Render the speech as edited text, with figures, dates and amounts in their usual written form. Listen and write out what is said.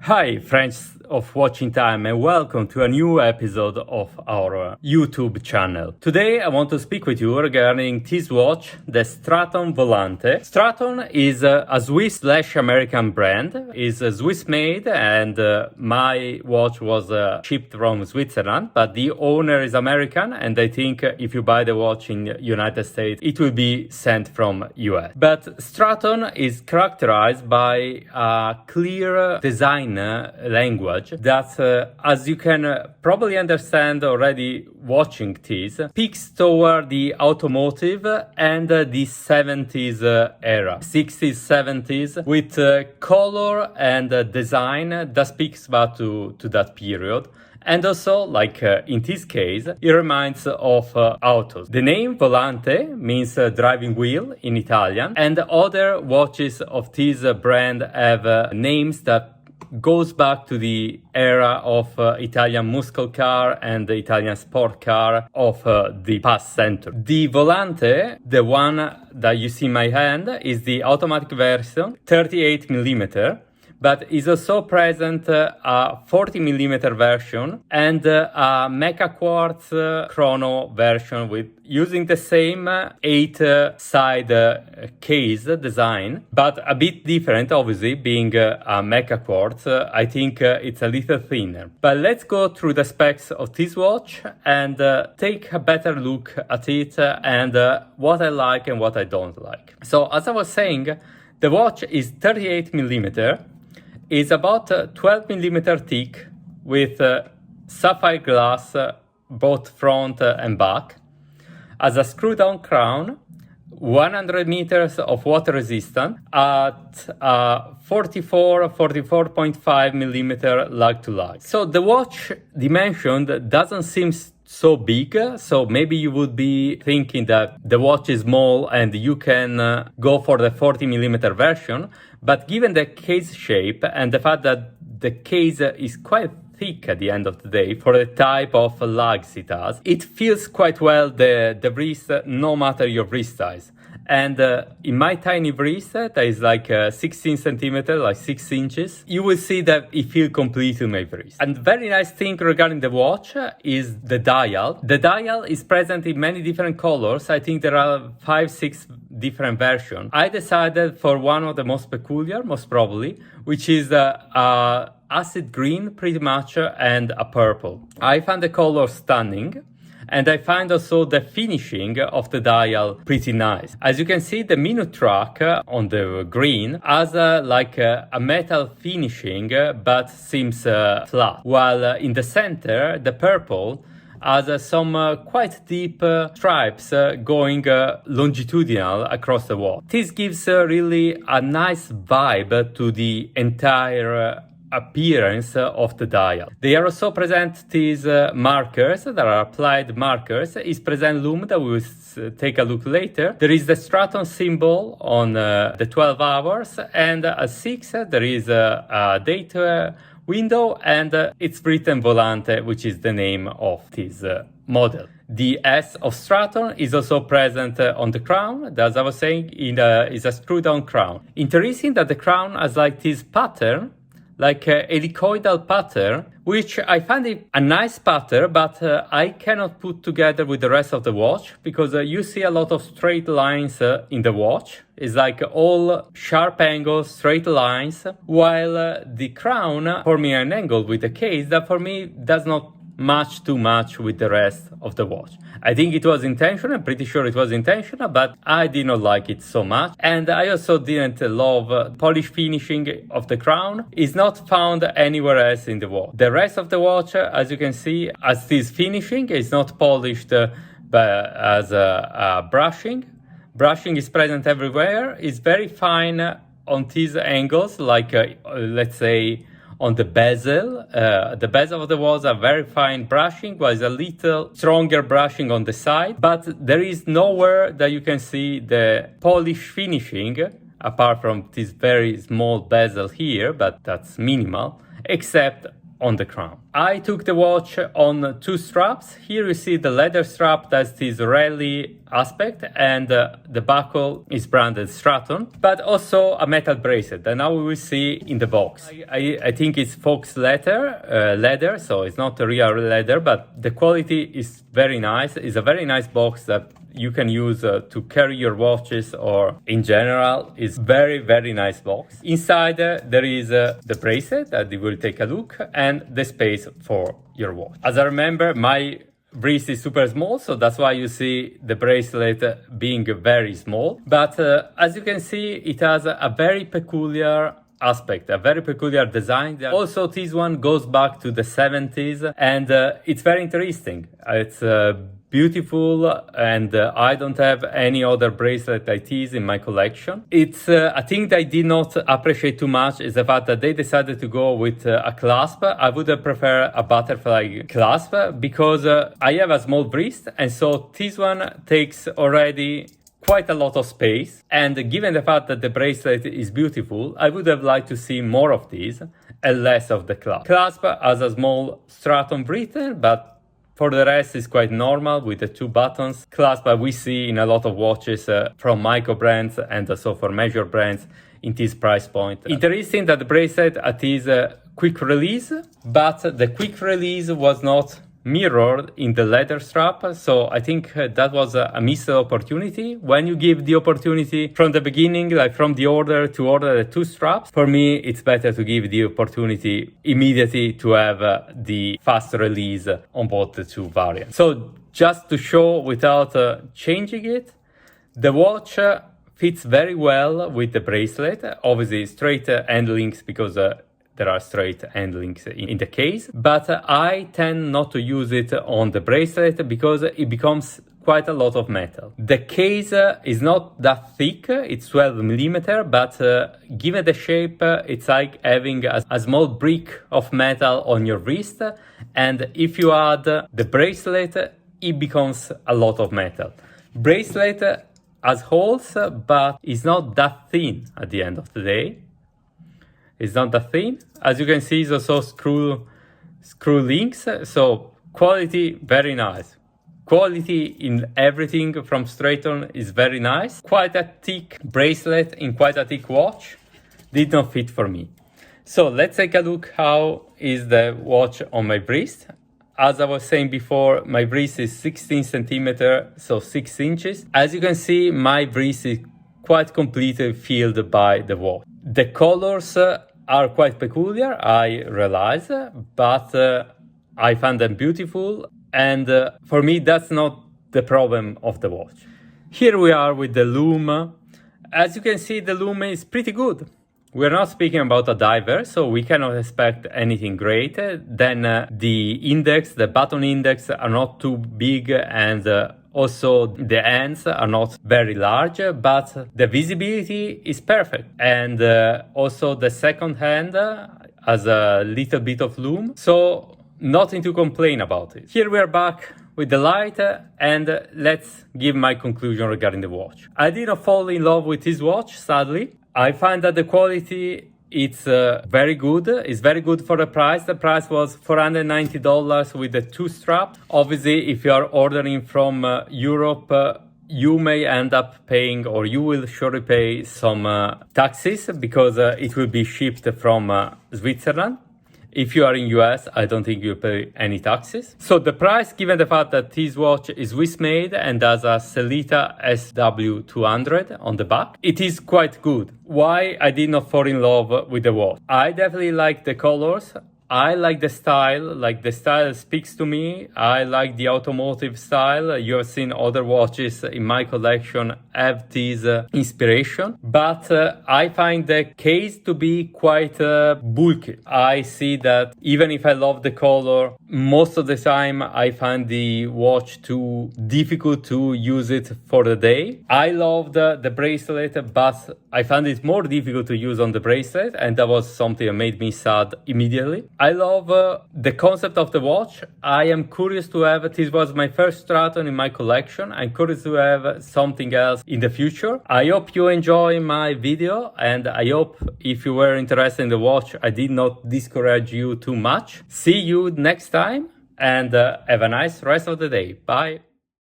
Hi, friends of Watching Time, and welcome to a new episode of our YouTube channel. Today I want to speak with you regarding this watch, the Staton Volante. Staton is a Swiss/American brand. It's Swiss made, and my watch was shipped from Switzerland, but the owner is American, and I think if you buy the watch in the United States, it will be sent from US. But Staton is characterized by a clear design language that, as you can probably understand already watching this, peaks toward the automotive and the 70s era, 60s, 70s, with color and design that speaks back to that period. And also, like in this case, it reminds of autos. The name Volante means driving wheel in Italian, and other watches of this brand have names that goes back to the era of Italian muscle car and the Italian sport car of the past century. The Volante, the one that you see in my hand, is the automatic version, 38mm. But is also present a 40mm version and a Mecha Quartz chrono version with using the same 8-side case design, but a bit different, obviously, being a Mecha Quartz. I think it's a little thinner. But let's go through the specs of this watch and take a better look at it and what I like and what I don't like. So, as I was saying, the watch is 38mm. Is about 12mm thick with sapphire glass both front and back, has a screw-down crown, 100 meters of water resistant at 44.5mm lug to lug. So the watch dimension doesn't seem so big, so maybe you would be thinking that the watch is small and you can go for the 40mm version, but given the case shape and the fact that the case is quite thick at the end of the day for the type of lugs it has, it feels quite well the wrist no matter your wrist size. And in my tiny wrist, that is like 16 centimeters, like 6 inches, you will see that it feels completely my wrist. And very nice thing regarding the watch is the dial. The dial is present in many different colors. I think there are 5-6 different versions. I decided for one of the most peculiar, most probably, which is acid green pretty much and a purple. I find the color stunning. And I find also the finishing of the dial pretty nice. As you can see, the minute track on the green has like a metal finishing, but seems flat. While in the center, the purple has some quite deep stripes going longitudinal across the watch. This gives really a nice vibe to the entire appearance of the dial. They are also present these markers that are applied markers. Is present Lume that we will take a look later. There is the Staton symbol on the 12 hours, and at 6 there is a date window, and it's written Volante, which is the name of this model. The S of Staton is also present on the crown. As I was saying, is a screw-down crown. Interesting that the crown has like this pattern, like a helicoidal pattern, which I find it a nice pattern, but I cannot put together with the rest of the watch because you see a lot of straight lines in the watch. It's like all sharp angles, straight lines, while the crown forms me an angle with the case that for me does not match too much with the rest of the watch. I think it was intentional, I'm pretty sure it was intentional, but I did not like it so much. And I also didn't love polish finishing of the crown. It's not found anywhere else in the watch. The rest of the watch, as you can see, as this finishing is not polished but as brushing. Brushing is present everywhere. It's very fine on these angles, like let's say on the bezel. The bezel of the walls are very fine brushing, while it's a little stronger brushing on the side. But there is nowhere that you can see the polish finishing, apart from this very small bezel here, but that's minimal, except on the crown. I took the watch on 2 straps. Here you see the leather strap that is really aspect, and the buckle is branded Staton, but also a metal bracelet that now we will see in the box. I think it's fox leather, so it's not a real leather, but the quality is very nice. It's a very nice box that you can use to carry your watches, or in general. It's very, very nice box. Inside there is the bracelet that you will take a look, and the space for your watch. As I remember, my wrist is super small, so that's why you see the bracelet being very small. But as you can see, it has a very peculiar aspect, a very peculiar design. Also, this one goes back to the 70s, and it's very interesting. It's beautiful, and I don't have any other bracelet like this in my collection. It's a thing that I did not appreciate too much is the fact that they decided to go with a clasp. I would have preferred a butterfly clasp because I have a small wrist, and so this one takes already quite a lot of space. And given the fact that the bracelet is beautiful, I would have liked to see more of these and less of the clasp. Clasp has a small Staton written, but for the rest, it's quite normal with the two buttons. Clasp we see in a lot of watches from micro brands and also for major brands in this price point. Interesting that the bracelet is quick release, but the quick release was not mirrored in the leather strap, so I think that was a missed opportunity. When you give the opportunity from the beginning, like from the order to order the two straps, for me it's better to give the opportunity immediately to have the fast release on both the two variants. So just to show without changing it, the watch fits very well with the bracelet. Obviously straight end links because there are straight end links in the case, but I tend not to use it on the bracelet because it becomes quite a lot of metal. The case is not that thick, it's 12 millimeter, but given the shape, it's like having a small brick of metal on your wrist, and if you add the bracelet, it becomes a lot of metal. Bracelet has holes, but it's not that thin at the end of the day. It's not that thin. As you can see, it's also screw links. So quality, very nice. Quality in everything from Staton is very nice. Quite a thick bracelet in quite a thick watch. Did not fit for me. So let's take a look how is the watch on my wrist. As I was saying before, my wrist is 16 centimeter, so 6 inches. As you can see, my wrist is quite completely filled by the watch. The colors are quite peculiar, I realize, but I find them beautiful, and for me that's not the problem of the watch. Here we are with the Lume. As you can see, the Lume is pretty good. We're not speaking about a diver, so we cannot expect anything great. Then the button index are not too big, and also the ends are not very large, but the visibility is perfect. And also the second hand has a little bit of lume, so nothing to complain about it. Here we are back with the light, and let's give my conclusion regarding the watch. I did not fall in love with this watch, sadly. I find that the quality it's very good. It's very good for the price. The price was $490 with the two straps. Obviously, if you are ordering from Europe, you may end up paying, or you will surely pay some taxes because it will be shipped from Switzerland. If you are in US, I don't think you pay any taxes. So the price, given the fact that this watch is Swiss made and has a Sellita SW200 on the back, it is quite good. Why I did not fall in love with the watch? I definitely like the colors. I like the style speaks to me. I like the automotive style. You have seen other watches in my collection have this inspiration, but I find the case to be quite bulky. I see that even if I love the color, most of the time I find the watch too difficult to use it for the day. I love the bracelet, but I found it more difficult to use on the bracelet, and that was something that made me sad immediately. I love the concept of the watch. I am curious to have, this was my first Staton in my collection. I'm curious to have something else in the future. I hope you enjoy my video, and I hope if you were interested in the watch, I did not discourage you too much. See you next time, and have a nice rest of the day. Bye.